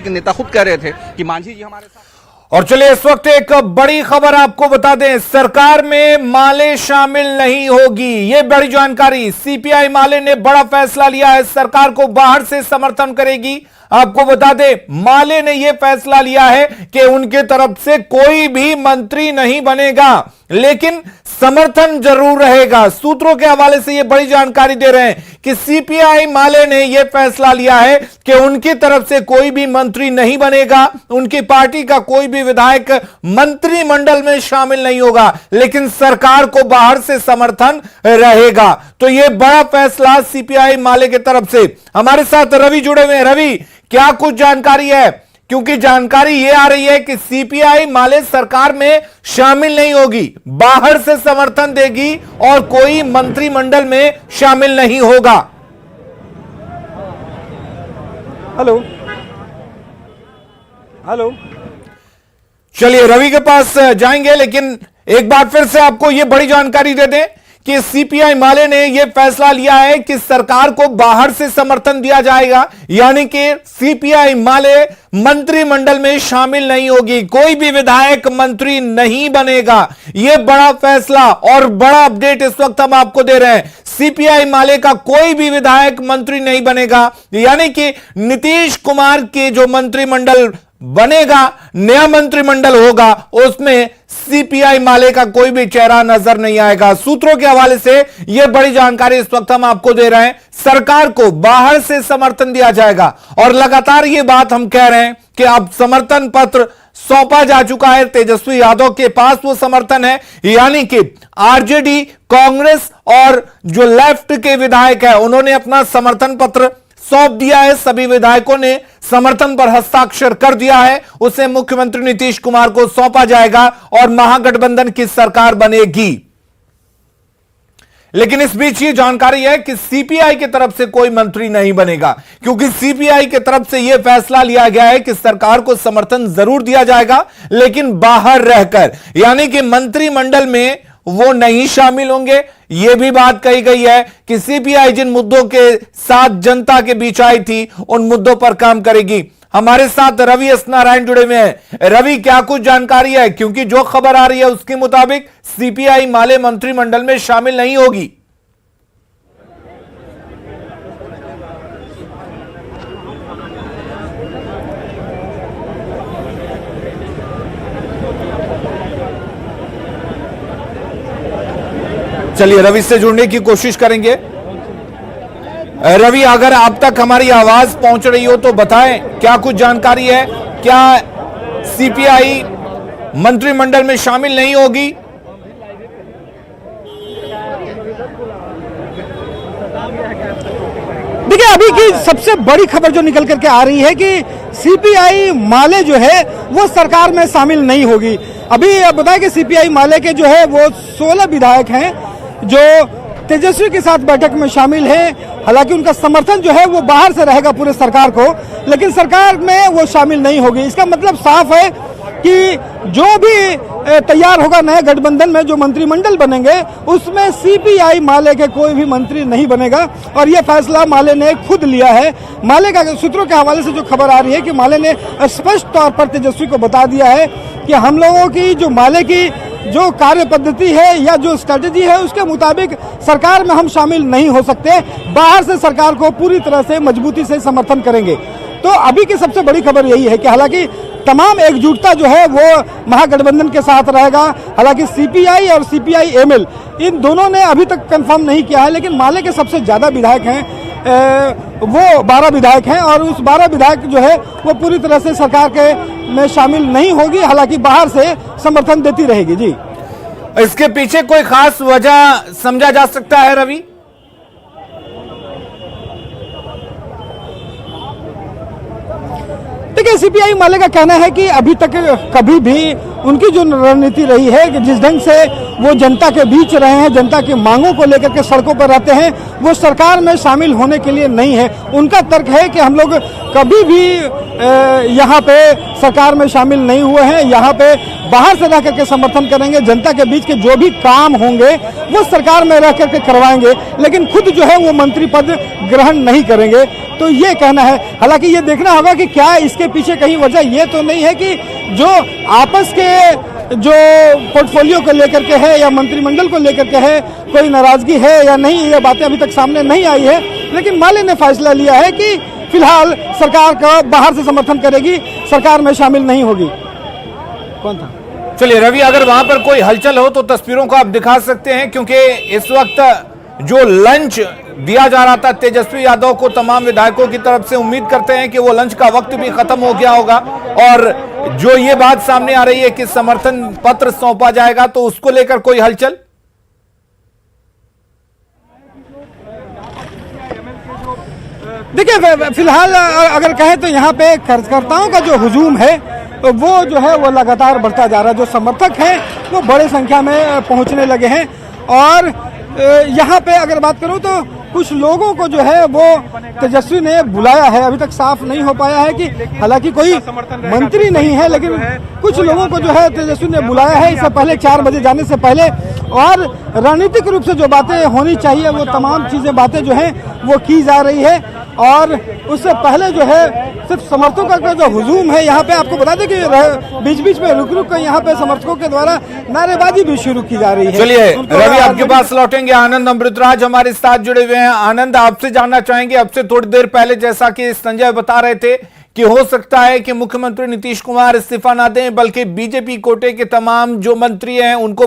नेता खुद कह रहे थे कि मांझी जी हमारे साथ। और चलिए इस वक्त एक बड़ी खबर आपको बता दें, सरकार में माले शामिल नहीं होगी। ये बड़ी जानकारी, सीपीआई माले ने बड़ा फैसला लिया है, सरकार को बाहर से समर्थन करेगी। आपको बता दें, माले ने यह फैसला लिया है कि उनके तरफ से कोई भी मंत्री नहीं बनेगा, लेकिन समर्थन जरूर रहेगा। सूत्रों के हवाले से यह बड़ी जानकारी दे रहे हैं कि सीपीआई माले ने यह फैसला लिया है कि उनकी तरफ से कोई भी मंत्री नहीं बनेगा, उनकी पार्टी का कोई भी विधायक मंत्रिमंडल में शामिल नहीं होगा, लेकिन सरकार को बाहर से समर्थन रहेगा। तो यह बड़ा फैसला सीपीआई माले की तरफ से। हमारे साथ रवि जुड़े हुए हैं। रवि, क्या कुछ जानकारी है? क्योंकि जानकारी यह आ रही है कि सीपीआई माले सरकार में शामिल नहीं होगी, बाहर से समर्थन देगी और कोई मंत्रिमंडल में शामिल नहीं होगा। हेलो हेलो, चलिए रवि के पास जाएंगे, लेकिन एक बार फिर से आपको यह बड़ी जानकारी दे दें कि सीपीआई माले ने यह फैसला लिया है कि सरकार को बाहर से समर्थन दिया जाएगा, यानी कि सीपीआई माले मंत्रिमंडल में शामिल नहीं होगी, कोई भी विधायक मंत्री नहीं बनेगा। यह बड़ा फैसला और बड़ा अपडेट इस वक्त हम आपको दे रहे हैं। सीपीआई माले का कोई भी विधायक मंत्री नहीं बनेगा, यानी कि नीतीश कुमार के जो मंत्रिमंडल बनेगा, नया मंत्रिमंडल होगा, उसमें सीपीआई माले का कोई भी चेहरा नजर नहीं आएगा। सूत्रों के हवाले से यह बड़ी जानकारी इस वक्त हम आपको दे रहे हैं। सरकार को बाहर से समर्थन दिया जाएगा और लगातार यह बात हम कह रहे हैं कि अब समर्थन पत्र सौंपा जा चुका है, तेजस्वी यादव के पास वो समर्थन है, यानी कि आरजेडी, कांग्रेस और जो लेफ्ट के विधायक है उन्होंने अपना समर्थन पत्र सौंप दिया है। सभी विधायकों ने समर्थन पर हस्ताक्षर कर दिया है, उसे मुख्यमंत्री नीतीश कुमार को सौंपा जाएगा और महागठबंधन की सरकार बनेगी। लेकिन इस बीच ये जानकारी है कि सीपीआई की तरफ से कोई मंत्री नहीं बनेगा, क्योंकि सीपीआई की तरफ से यह फैसला लिया गया है कि सरकार को समर्थन जरूर दिया जाएगा, लेकिन बाहर रहकर, यानी कि मंत्रिमंडल में वो नहीं शामिल होंगे। यह भी बात कही गई है कि सीपीआई जिन मुद्दों के साथ जनता के बीच आई थी उन मुद्दों पर काम करेगी। हमारे साथ रवि एस नारायण जुड़े हुए हैं। रवि, क्या कुछ जानकारी है? क्योंकि जो खबर आ रही है उसके मुताबिक सीपीआई माले मंत्रिमंडल में शामिल नहीं होगी। चलिए रवि से जुड़ने की कोशिश करेंगे। रवि, अगर आप तक हमारी आवाज पहुंच रही हो तो बताएं, क्या कुछ जानकारी है? क्या सीपीआई मंत्रिमंडल में शामिल नहीं होगी? देखिए, अभी की सबसे बड़ी खबर जो निकल करके आ रही है कि सीपीआई माले जो है वो सरकार में शामिल नहीं होगी। अभी बताएं कि सीपीआई माले के जो है वो 16 विधायक हैं जो तेजस्वी के साथ बैठक में शामिल हैं। हालांकि उनका समर्थन जो है वो बाहर से रहेगा पूरे सरकार को, लेकिन सरकार में वो शामिल नहीं होगी। इसका मतलब साफ है कि जो भी तैयार होगा नए गठबंधन में जो मंत्रिमंडल बनेंगे उसमें सीपीआई माले के कोई भी मंत्री नहीं बनेगा, और यह फैसला माले ने खुद लिया है। माले का सूत्रों के हवाले से जो खबर आ रही है कि माले ने स्पष्ट तौर पर तेजस्वी को बता दिया है कि हम लोगों की जो माले की जो कार्य पद्धति है या जो स्ट्रेटेजी है उसके मुताबिक सरकार में हम शामिल नहीं हो सकते, बाहर से सरकार को पूरी तरह से मजबूती से समर्थन करेंगे। तो अभी की सबसे बड़ी खबर यही है कि हालांकि तमाम एकजुटता जो है वो महागठबंधन के साथ रहेगा। हालांकि सीपीआई और सीपीआई एमएल इन दोनों ने अभी तक कंफर्म नहीं किया है, लेकिन माले के सबसे ज्यादा विधायक हैं वो 12 विधायक हैं, और उस 12 विधायक जो है वो पूरी तरह से सरकार के में शामिल नहीं होगी, हालांकि बाहर से समर्थन देती रहेगी। जी, इसके पीछे कोई खास वजह समझा जा सकता है रवि? देखिए, सीपीआई माले का कहना है कि अभी तक कभी भी उनकी जो रणनीति रही है कि जिस ढंग से वो जनता के बीच रहे हैं, जनता की मांगों को लेकर के सड़कों पर रहते हैं, वो सरकार में शामिल होने के लिए नहीं है। उनका तर्क है कि हम लोग कभी भी यहाँ पे सरकार में शामिल नहीं हुए हैं, यहाँ पे बाहर से रह करके समर्थन करेंगे, जनता के बीच के जो भी काम होंगे वो सरकार में रह करके करवाएंगे, लेकिन खुद जो है वो मंत्री पद ग्रहण नहीं करेंगे। तो ये कहना है। हालांकि ये देखना होगा कि क्या इसके पीछे कहीं वजह ये तो नहीं है कि जो आपस के जो पोर्टफोलियो को लेकर के है या मंत्रिमंडल को लेकर के है कोई नाराजगी है या नहीं, ये बातें अभी तक सामने नहीं आई है। लेकिन माले ने फैसला लिया है कि फिलहाल सरकार का बाहर से समर्थन करेगी, सरकार में शामिल नहीं होगी। कौन था? चलिए रवि, अगर वहां पर कोई हलचल हो तो तस्वीरों को आप दिखा सकते हैं, क्योंकि इस वक्त जो लंच दिया जा रहा था तेजस्वी यादव को तमाम विधायकों की तरफ से, उम्मीद करते हैं कि वो लंच का वक्त भी खत्म हो गया होगा और जो ये बात सामने आ रही है कि समर्थन पत्र सौंपा जाएगा, तो उसको लेकर कोई हलचल? देखिए, फिलहाल अगर कहें तो यहाँ पे कार्यकर्ताओं का जो हुजूम है वो जो है वो लगातार बढ़ता जा रहा है। जो समर्थक हैं वो बड़े संख्या में पहुंचने लगे हैं और यहाँ पे अगर बात करूं तो कुछ लोगों को जो है वो तेजस्वी ने बुलाया है। अभी तक साफ नहीं हो पाया है कि हालांकि कोई मंत्री नहीं है, लेकिन कुछ लोगों को जो है तेजस्वी ने बुलाया है इससे पहले 4 बजे जाने से पहले, और रणनीतिक रूप से जो बातें होनी चाहिए वो तमाम चीजें बातें जो हैं वो की जा रही है। और उससे पहले जो है सिर्फ समर्थकों का जो हुजूम है यहाँ पे, आपको बता दें कि बीच बीच में रुक रुक कर यहाँ पे समर्थकों के द्वारा नारेबाजी भी शुरू की जा रही है। चलिए रवि, आपके पास लौटेंगे। आनंद अमृतराज हमारे साथ जुड़े हुए हैं। आनंद, आपसे जानना चाहेंगे, अब से थोड़ी देर पहले जैसा कि संजय बता रहे थे कि हो सकता है कि मुख्यमंत्री नीतीश कुमार इस्तीफा ना दें, बल्कि बीजेपी कोटे के तमाम जो मंत्री हैं उनको